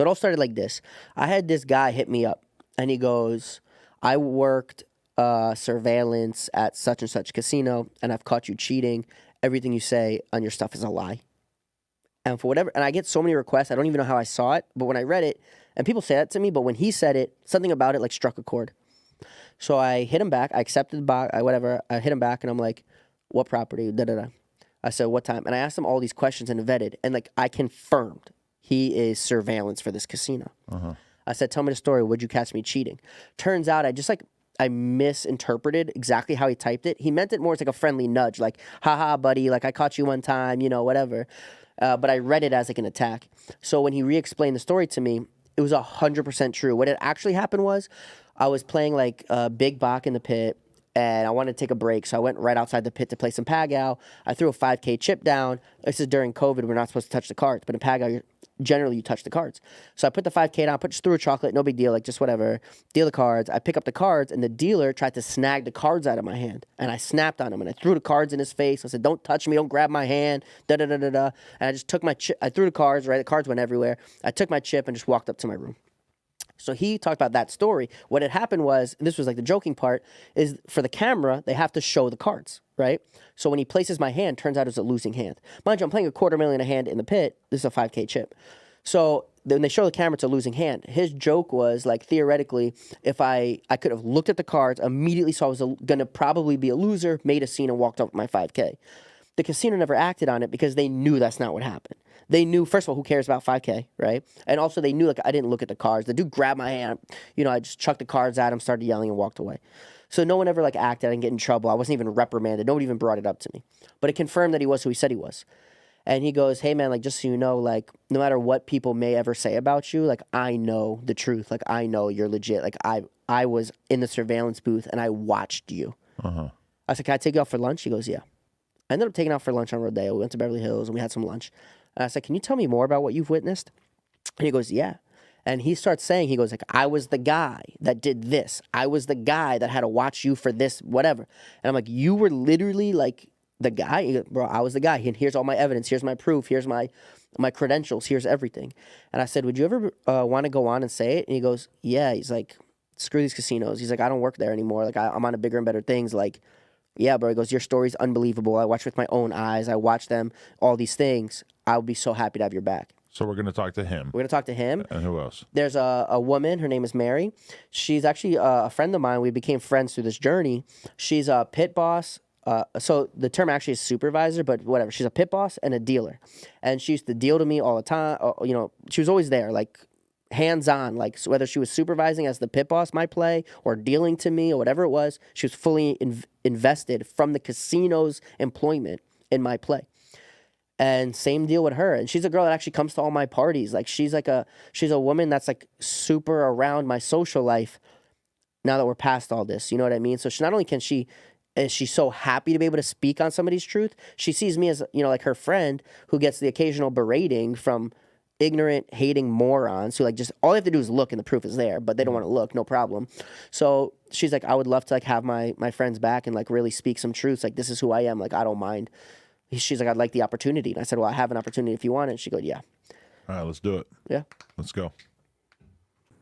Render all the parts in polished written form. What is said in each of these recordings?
It all started like this. I had this guy hit me up, and he goes, "I worked surveillance at such and such casino, and I've caught you cheating. Everything you say on your stuff is a lie." And for whatever, and I get so many requests, I don't even know how I saw it, but when I read it, and people say that to me, but when he said it, something about it like struck a chord. So I hit him back. I accepted the box, whatever. I hit him back, and I'm like, "What property? Da da da." I said, "What time?" And I asked him all these questions and vetted, and like I confirmed he is surveillance for this casino. I said, "Tell me the story. Would you catch me cheating?" Turns out I misinterpreted exactly how he typed it. He meant it more as like a friendly nudge, like, "Haha, buddy, like I caught you one time, whatever." But I read it as like an attack. So when he re-explained the story to me, it was 100% true. What had actually happened was I was playing like Big Bach in the pit, and I wanted to take a break. So I went right outside the pit to play some Pag-Out. I threw a 5K chip down. This is during COVID. We're not supposed to touch the cards. But in Pag-Out, generally you touch the cards. So I put the 5K down, just threw a chocolate, no big deal, like just whatever. Deal the cards. I pick up the cards, and the dealer tried to snag the cards out of my hand. And I snapped on him, and I threw the cards in his face. I said, "Don't touch me. Don't grab my hand. Da-da-da-da-da." And I just took my chip. I threw the cards, right? The cards went everywhere. I took my chip and just walked up to my room. So he talked about that story. What had happened was, and this was like the joking part, is for the camera, they have to show the cards, right? So when he places my hand, turns out it's a losing hand. Mind you, I'm playing $250,000 a hand in the pit. This is a 5K chip. So when they show the camera, it's a losing hand. His joke was like, theoretically, if I could have looked at the cards, immediately saw I was going to probably be a loser, made a scene, and walked off with my 5K. The casino never acted on it because they knew that's not what happened. They knew, first of all, who cares about 5K, right? And also they knew, like, I didn't look at the cards. The dude grabbed my hand. I just chucked the cards at him, started yelling, and walked away. So no one ever, like, acted. I didn't get in trouble. I wasn't even reprimanded. Nobody even brought it up to me. But it confirmed that he was who he said he was. And he goes, "Hey, man, like, just so you know, like, no matter what people may ever say about you, like, I know the truth. Like, I know you're legit. Like, I was in the surveillance booth, and I watched you." I said, "Can I take you out for lunch?" He goes, "Yeah." I ended up taking out for lunch on Rodeo. We went to Beverly Hills, and we had some lunch. And I said, "Can you tell me more about what you've witnessed?" And he goes, "Yeah." And he starts saying, he goes like, "I was the guy that did this. I was the guy that had to watch you for this, whatever." And I'm like, "You were literally like the guy?" He goes, "Bro, I was the guy. And here's all my evidence. Here's my proof. Here's my credentials. Here's everything." And I said, "Would you ever want to go on and say it?" And he goes, "Yeah." He's like, "Screw these casinos." He's like, "I don't work there anymore. Like, I'm on to bigger and better things. Like, yeah, bro." He goes, "Your story's unbelievable. I watched with my own eyes. I watched them, all these things. I would be so happy to have your back." So we're going to talk to him. We're going to talk to him. And who else? There's a woman. Her name is Mary. She's actually a friend of mine. We became friends through this journey. She's a pit boss. So the term actually is supervisor, but whatever. She's a pit boss and a dealer. And she used to deal to me all the time. She was always there, like, hands-on, like, so whether she was supervising as the pit boss might play or dealing to me or whatever it was, she was fully invested from the casino's employment in my play. And same deal with her. And she's a girl that actually comes to all my parties. Like, she's a woman that's like super around my social life now that we're past all this. You know what I mean? So she, not only is she so happy to be able to speak on somebody's truth, she sees me as, like, her friend who gets the occasional berating from ignorant, hating morons who, like, just all they have to do is look and the proof is there, but they don't want to look, no problem. So she's like, "I would love to, like, have my friends back and, like, really speak some truths. Like, this is who I am. Like, I don't mind." She's like, "I'd like the opportunity." And I said, "Well, I have an opportunity if you want it." And she goes, "Yeah." All right, let's do it. Yeah. Let's go.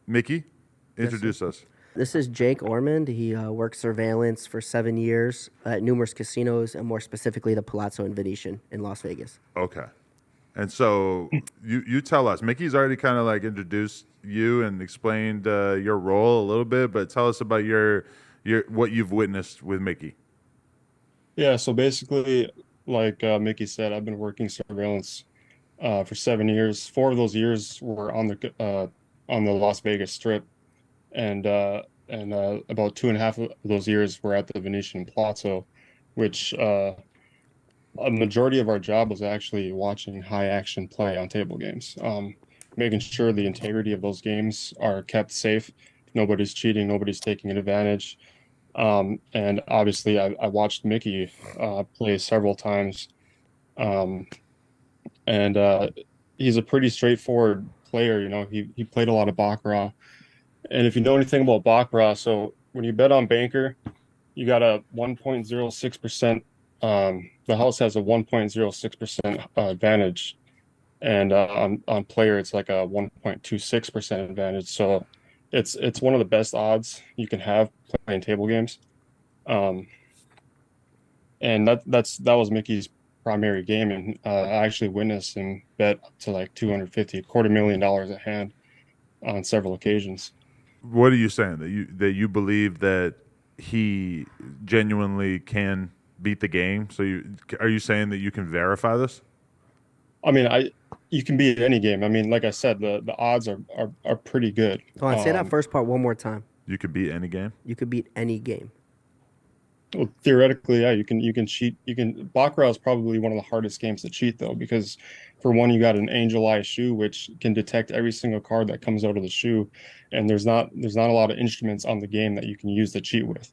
Mikki, introduce us. This is Jake Ormond. He worked surveillance for 7 years at numerous casinos, and more specifically the Palazzo and Venetian in Las Vegas. Okay. And so you tell us. Mikki's already kind of like introduced you and explained your role a little bit, but tell us about your what you've witnessed with Mikki. Yeah, so basically, like Mikki said, I've been working surveillance for 7 years. 4 of those years were on the Las Vegas Strip, and about 2.5 of those years were at the Venetian Palazzo, which a majority of our job was actually watching high action play on table games, making sure the integrity of those games are kept safe. Nobody's cheating, nobody's taking advantage. And obviously, I watched Mikki play several times, and he's a pretty straightforward player. He played a lot of baccarat, and if you know anything about baccarat, so when you bet on banker, you got a 1.06%. The house has a 1.06% advantage and on player it's like a 1.26% advantage. So it's one of the best odds you can have playing table games. Um, and that was Mickey's primary game, and I actually witnessed him bet up to like 250, $250,000 a hand on several occasions. What are you saying, that you believe that he genuinely can beat the game? So are you saying that you can verify this? I mean, you can beat any game. I mean, like I said, the odds are pretty good. Hold on, say that first part one more time. You could beat any game. You could beat any game. Well, theoretically, yeah, you can cheat. You can Baccarat is probably one of the hardest games to cheat though, because for one, you got an angel eye shoe which can detect every single card that comes out of the shoe, and there's not a lot of instruments on the game that you can use to cheat with.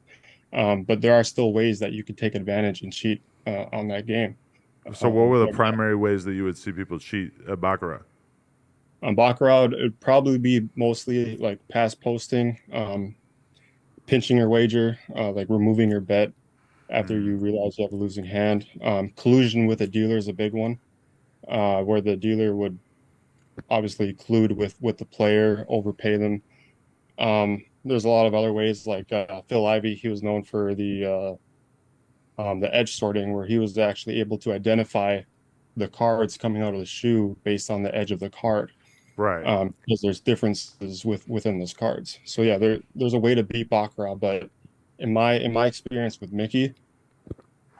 But there are still ways that you can take advantage and cheat on that game. So what were the But primary ways that you would see people cheat at baccarat? on Baccarat, it'd probably be mostly like pass posting, pinching your wager, like removing your bet after you realize you have a losing hand. Collusion with a dealer is a big one, where the dealer would obviously collude with the player, overpay them. There's a lot of other ways, like Phil Ivey. He was known for the edge sorting, where he was actually able to identify the cards coming out of the shoe based on the edge of the card, Right. because there's differences within those cards. So yeah, there's a way to beat Baccarat, but in my experience with Mickey,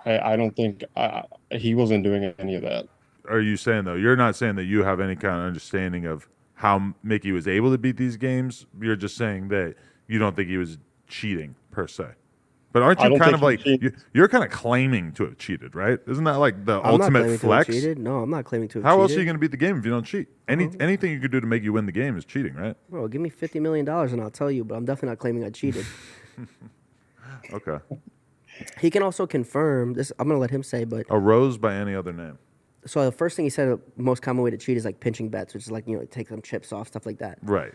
I don't think he wasn't doing any of that. Are you saying, though, you're not saying that you have any kind of understanding of how Mickey was able to beat these games? You're just saying that you don't think he was cheating per se. But aren't I you don't kind think of he like cheated. you're kind of claiming to have cheated, right? Isn't that like the I'm not ultimate claiming to have flex? cheated. No, I'm not claiming to have How cheated. else are you going to beat the game if you don't cheat? Anything you could do to make you win the game is cheating, right? Bro, give me $50 million and I'll tell you, but I'm definitely not claiming I cheated. Okay. He can also confirm this. I'm gonna let him say, but A rose by any other name. so the first thing he said, the most common way to cheat is like pinching bets, which is like take some chips off, stuff like that. Right.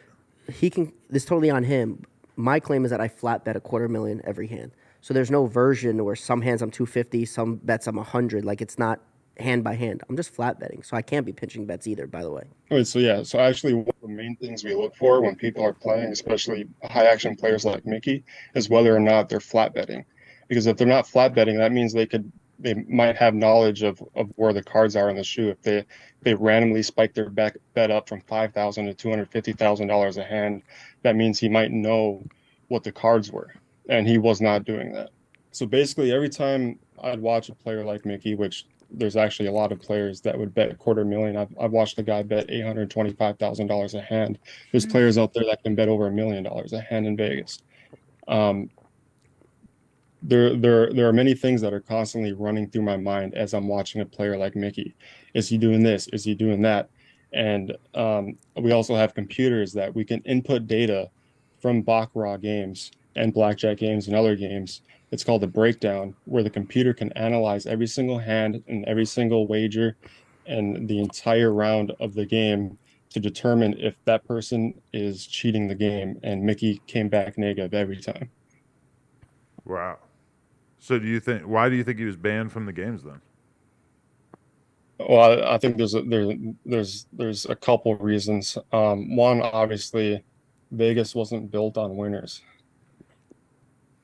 He can. This is totally on him. My claim is that I flat bet $250,000 every hand. So there's no version where some hands I'm 250, some bets I'm 100. Like it's not hand by hand. I'm just flat betting, so I can't be pinching bets either. By the way. Wait, so yeah, so actually one of the main things we look for when people are playing, especially high action players like Mickey, is whether or not they're flat betting. Because if they're not flat betting, that means they might have knowledge of where the cards are in the shoe. If they randomly spike their bet up from 5,000 to $250,000 a hand, that means he might know what the cards were, and he was not doing that. So basically, every time I'd watch a player like Mickey, which there's actually a lot of players that would bet 250,000. I've watched a guy bet $825,000 a hand. There's players out there that can bet over $1 million a hand in Vegas. Um, there are many things that are constantly running through my mind as I'm watching a player like Mickey. Is he doing this? Is he doing that? And we also have computers that we can input data from Baccarat games and blackjack games and other games. It's called a breakdown, where the computer can analyze every single hand and every single wager and the entire round of the game to determine if that person is cheating the game. And Mickey came back negative every time. Wow. So why do you think he was banned from the games then? Well, I think there's a couple reasons. One, obviously, Vegas wasn't built on winners,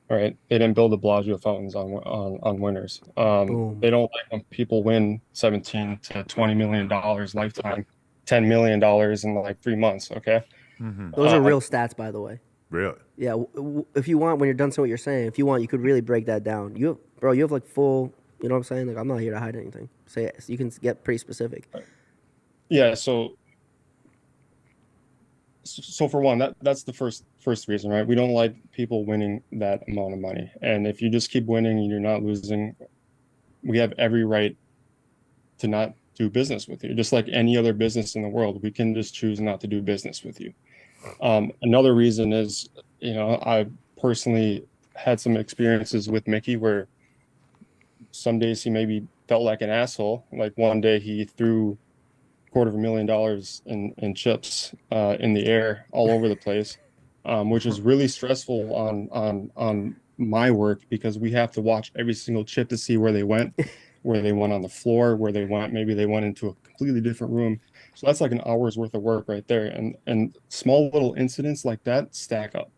right? They didn't build the Bellagio fountains on winners. Boom. They don't like when people win 17 to $20 million lifetime, $10 million in like 3 months. Okay. Those are real stats, by the way. Really? Yeah. If you want, when you're done saying what you're saying, if you want, you could really break that down. You have like full. You know what I'm saying? Like I'm not here to hide anything. Say it. You can get pretty specific. Yeah. So for one, that's the first reason, right? We don't like people winning that amount of money. And if you just keep winning and you're not losing, we have every right to not do business with you. Just like any other business in the world, we can just choose not to do business with you. Another reason is, I personally had some experiences with Mickey where some days he maybe felt like an asshole. Like one day he threw $250,000 in chips in the air all over the place, which is really stressful on my work, because we have to watch every single chip to see where they went on the floor, where they went. Maybe they went into a completely different room. So that's like an hour's worth of work right there. And small little incidents like that stack up.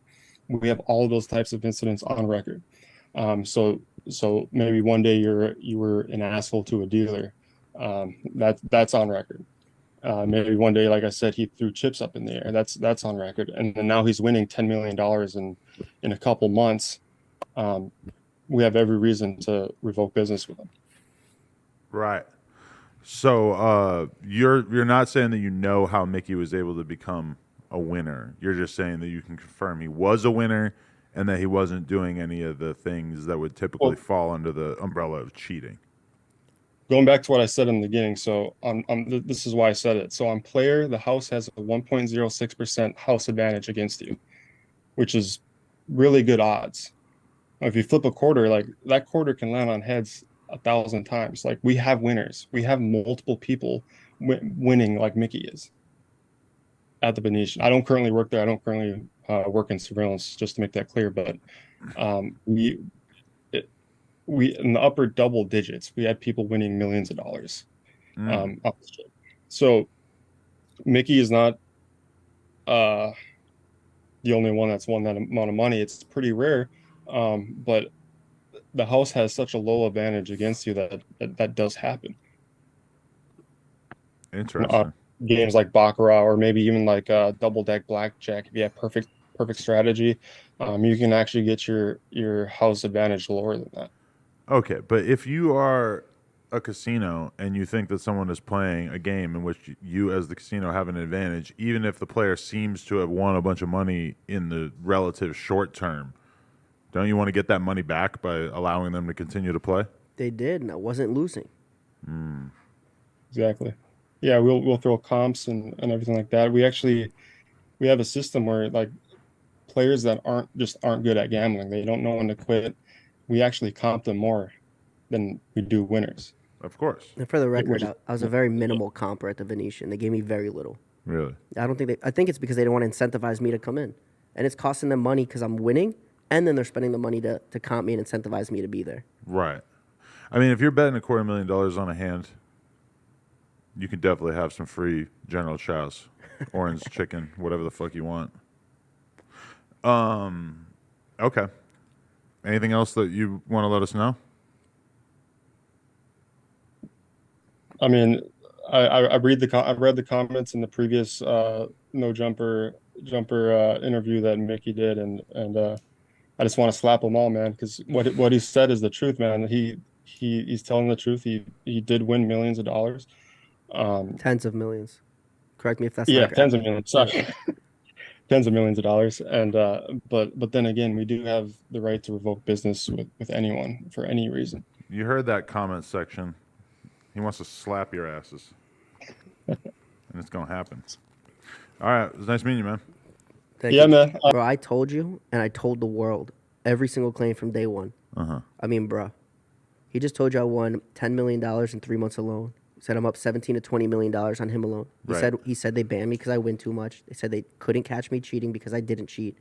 We have all of those types of incidents on record. So maybe one day you were an asshole to a dealer. That's on record. Maybe one day, like I said, he threw chips up in the air. That's on record. And then now he's winning $10 million in a couple months. Um, we have every reason to revoke business with him. Right. So you're not saying that you know how Mikki was able to become a winner. You're just saying that you can confirm he was a winner and that he wasn't doing any of the things that would typically Well, fall under the umbrella of cheating. going back to what I said in the beginning, so this is why I said it. So on player, the house has a 1.06% house advantage against you, which is really good odds. If you flip a quarter, like that quarter can land on heads 1,000 times. Like we have winners. We have multiple people winning like Mikki is at the Venetian. I don't currently work there. I don't currently work in surveillance, just to make that clear. But um, we it, we in the upper double digits, we had people winning millions of dollars. Mm. Off the strip. So Mikki is not uh, the only one that's won that amount of money. It's pretty rare, but the house has such a low advantage against you that does happen. Uh, Interesting. Games like Baccarat or maybe even like double deck blackjack, if you have perfect strategy, you can actually get your house advantage lower than that. Okay, but if you are a casino and you think that someone is playing a game in which you, as the casino, have an advantage, even if the player seems to have won a bunch of money in the relative short term, don't you want to get that money back by allowing them to continue to play? They did, and I wasn't losing. Exactly. Yeah, we'll throw comps and everything like that. We have a system where like players that aren't good at gambling, they don't know when to quit. We actually comp them more than we do winners. Of course. And for the record, Which is I was a very minimal comper at the Venetian. They gave me very little. Really? I think it's because they didn't want to incentivize me to come in. And it's costing them money because I'm winning, and then they're spending the money to comp me and incentivize me to be there. Right. I mean, if you're betting $250,000 on a hand, you can definitely have some free General Chow's, orange chicken, whatever the fuck you want. Okay. Anything else that you want to let us know? I mean, I read I read the comments in the previous no jumper interview that Mickey did, and I just want to slap them all, man, because what he said is the truth, man. He's telling the truth. He did win millions of dollars. Tens of millions. Correct me if that's Yeah, not tens of accurate. millions. Sorry, tens of millions of dollars. And but then again, we do have the right to revoke business with anyone for any reason. You heard that comment section. He wants to slap your asses. And it's going to happen. All right. It was nice meeting you, man. Thank Yeah, you. man. Bro, I told you, and I told the world every single claim from day one. I mean, bro, he just told you I won $10 million in 3 months alone. He said I'm up $17 to $20 million on him alone. He said they banned me because I win too much. They said they couldn't catch me cheating because I didn't cheat.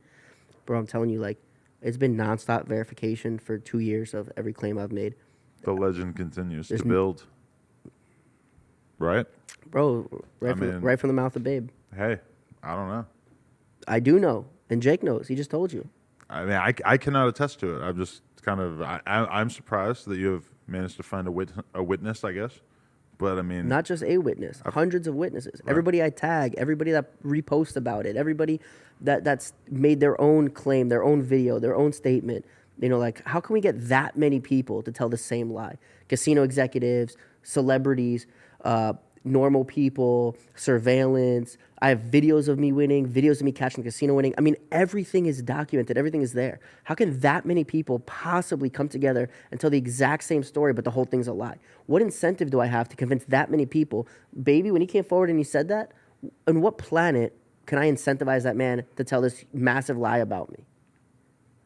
Bro, I'm telling you, like, it's been nonstop verification for 2 years of every claim I've made. The legend continues to build. Right? Bro, right from the mouth of Babe. Hey, I don't know. I do know, and Jake knows. He just told you. I mean, I cannot attest to it. I'm just kind of I'm surprised that you have managed to find a witness, I guess. But I mean, Not just a witness, hundreds of witnesses. Everybody I tag, everybody that reposts about it, everybody that's made their own claim, their own video, their own statement. You know, like, how can we get that many people to tell the same lie? Casino executives, celebrities, normal people, surveillance. I have videos of me winning, videos of me catching the casino winning. I mean, everything is documented. Everything is there. How can that many people possibly come together and tell the exact same story, but the whole thing's a lie? What incentive do I have to convince that many people? Baby, when he came forward and he said that, on what planet can I incentivize that man to tell this massive lie about me?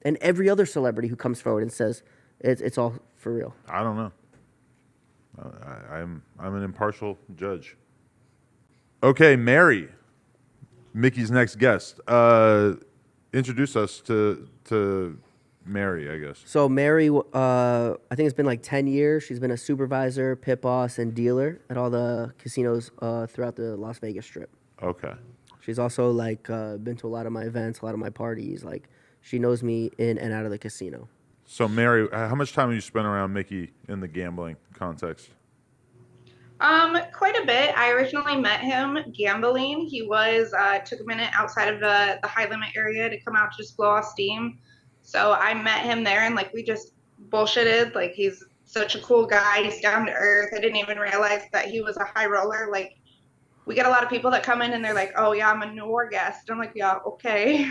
And every other celebrity who comes forward and says it's all for real. I don't know. I'm an impartial judge. Okay, Mary, Mickey's next guest. Introduce us to Mary, I guess. So Mary, I think it's been like 10 years. She's been a supervisor, pit boss, and dealer at all the casinos throughout the Las Vegas Strip. Okay. She's also like been to a lot of my events, a lot of my parties. Like she knows me in and out of the casino. So, Mary, how much time have you spent around Mikki in the gambling context? Quite a bit. I originally met him gambling. He was took a minute outside of the high limit area to come out to just blow off steam. So I met him there and like we just bullshitted. Like he's such a cool guy. He's down to earth. I didn't even realize that he was a high roller. Like we get a lot of people that come in and they're like, "Oh yeah, I'm a Noir guest." I'm like, "Yeah, okay."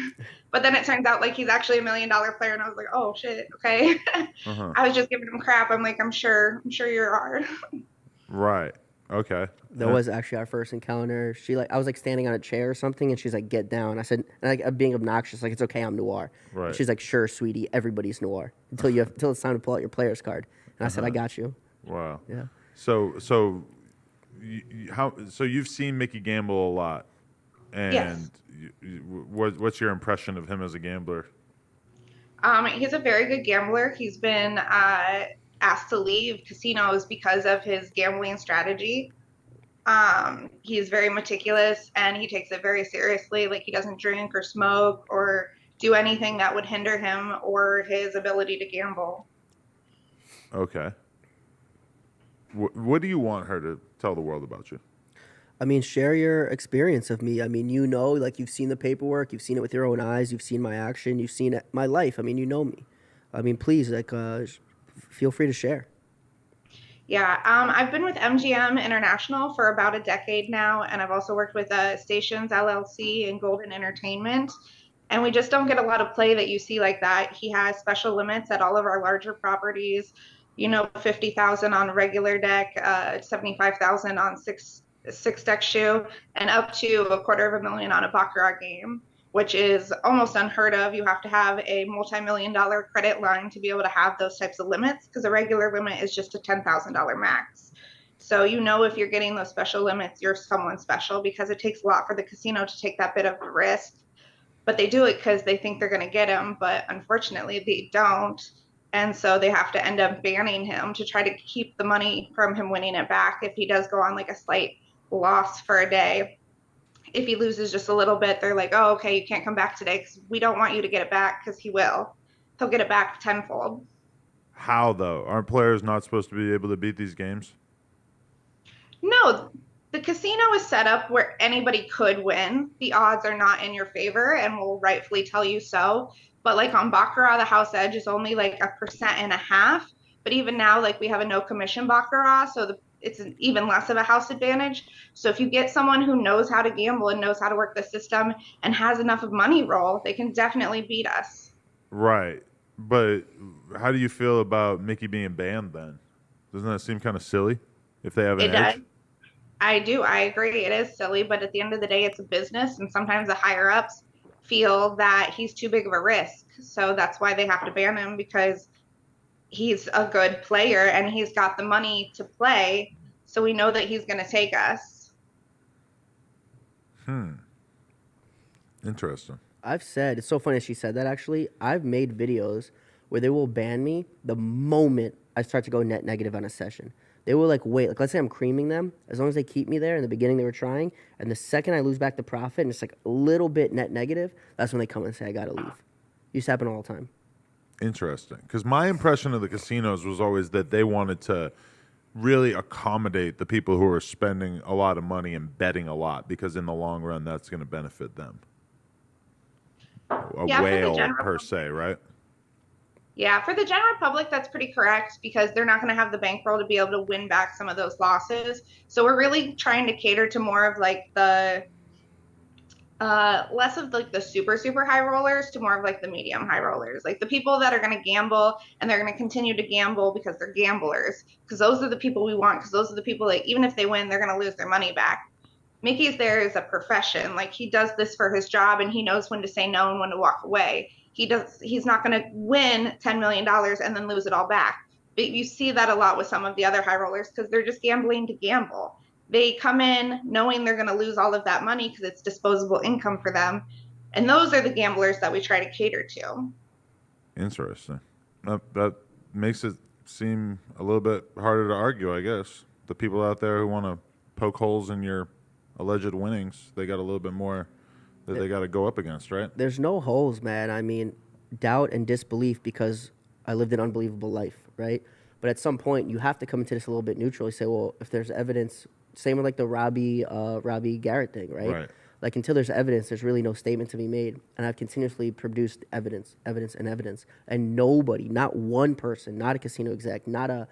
But then it turns out like he's actually $1 million player, and I was like, "Oh shit, okay." Uh-huh. I was just giving him crap. I'm like, I'm sure you are." Right. Okay. That was actually our first encounter. I was like standing on a chair or something, and she's like, "Get down." I said, and like being obnoxious, like, "It's okay, I'm Noir." Right. And she's like, "Sure, sweetie, everybody's Noir until it's time to pull out your player's card." And I said, "I got you." Wow. Yeah. So you've seen Mikki gamble a lot, and Yes. what's your impression of him as a gambler? He's a very good gambler. He's been asked to leave casinos because of his gambling strategy. He's very meticulous and he takes it very seriously. Like he doesn't drink or smoke or do anything that would hinder him or his ability to gamble. Okay. What do you want her to tell the world about you? I mean, share your experience of me. I mean, like you've seen the paperwork, you've seen it with your own eyes, you've seen my action, you've seen my life. I mean, you know me. I mean, please, like, feel free to share. Yeah, I've been with MGM International for about a decade now, and I've also worked with Stations LLC and Golden Entertainment. And we just don't get a lot of play that you see like that. He has special limits at all of our larger properties. 50,000 on regular deck, 75,000 on six deck shoe, and up to $250,000 on a baccarat game, which is almost unheard of. You have to have a multi-million-dollar credit line to be able to have those types of limits because a regular limit is just a $10,000 max. So if you're getting those special limits, you're someone special because it takes a lot for the casino to take that bit of a risk. But they do it because they think they're going to get him, but unfortunately they don't. And so they have to end up banning him to try to keep the money from him winning it back if he does go on like a slight loss for a day. If he loses just a little bit, they're like, "Oh, okay, you can't come back today because we don't want you to get it back," because he will. He'll get it back tenfold. How, though? Aren't players not supposed to be able to beat these games? No, the casino is set up where anybody could win. The odds are not in your favor and will rightfully tell you so. But like on Baccarat, the house edge is only like 1.5%. But even now, like we have a no commission Baccarat, so it's even less of a house advantage. So if you get someone who knows how to gamble and knows how to work the system and has enough of money roll, they can definitely beat us. Right. But how do you feel about Mikki being banned then? Doesn't that seem kind of silly if they have an It edge? does. I do. I agree. It is silly, but at the end of the day, it's a business, and sometimes the higher ups feel that he's too big of a risk. So that's why they have to ban him because he's a good player and he's got the money to play. So we know that he's going to take us. Interesting. It's so funny she said that actually. I've made videos where they will ban me the moment I start to go net negative on a session. They will like wait, like let's say I'm creaming them, as long as they keep me there in the beginning they were trying, and the second I lose back the profit and it's like a little bit net negative, that's when they come and say I gotta leave. Used to happen all the time. Interesting. Because my impression of the casinos was always that they wanted to really accommodate the people who are spending a lot of money and betting a lot because in the long run that's going to benefit them. A Yeah, whale per se, right? Yeah, for the general public, that's pretty correct because they're not going to have the bankroll to be able to win back some of those losses. So we're really trying to cater to more of like the less of like the super high rollers to more of like the medium high rollers, like the people that are going to gamble and they're going to continue to gamble because they're gamblers, because those are the people we want, because those are the people that even if they win, they're going to lose their money back. Mikki's there as a profession. Like he does this for his job and he knows when to say no and when to walk away. He's not going to win $10 million and then lose it all back. But you see that a lot with some of the other high rollers because they're just gambling to gamble. They come in knowing they're going to lose all of that money because it's disposable income for them. And those are the gamblers that we try to cater to. Interesting. That makes it seem a little bit harder to argue, I guess. The people out there who want to poke holes in your alleged winnings, they got a little bit more that they got to go up against, right? There's no holes, man. I mean, doubt and disbelief because I lived an unbelievable life, right? But at some point, you have to come into this a little bit neutral. You say, well, if there's evidence, same with like the Robbie Garrett thing, right? Right. Like until there's evidence, there's really no statement to be made. And I've continuously produced evidence, and nobody, not one person, not a casino exec, not a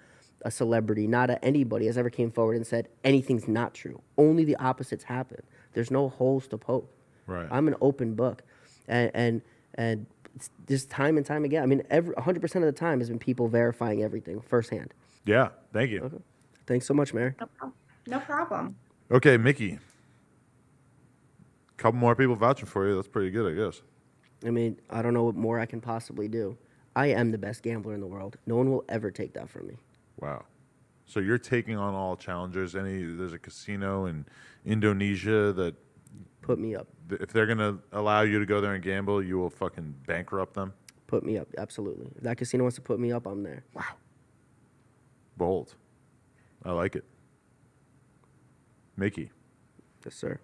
celebrity, not anybody has ever came forward and said anything's not true. Only the opposites happen. There's no holes to poke. Right. I'm an open book, and it's just time and time again. I mean, 100% of the time has been people verifying everything firsthand. Yeah. Thank you. Okay. Thanks so much, Mary. No problem. Okay, Mikki. Couple more people vouching for you. That's pretty good, I guess. I mean, I don't know what more I can possibly do. I am the best gambler in the world. No one will ever take that from me. Wow. So you're taking on all challengers. There's a casino in Indonesia that Put me up. if they're going to allow you to go there and gamble, you will fucking bankrupt them? Put me up. Absolutely. If that casino wants to put me up, I'm there. Wow. Bold. I like it. Mikki. Yes, sir.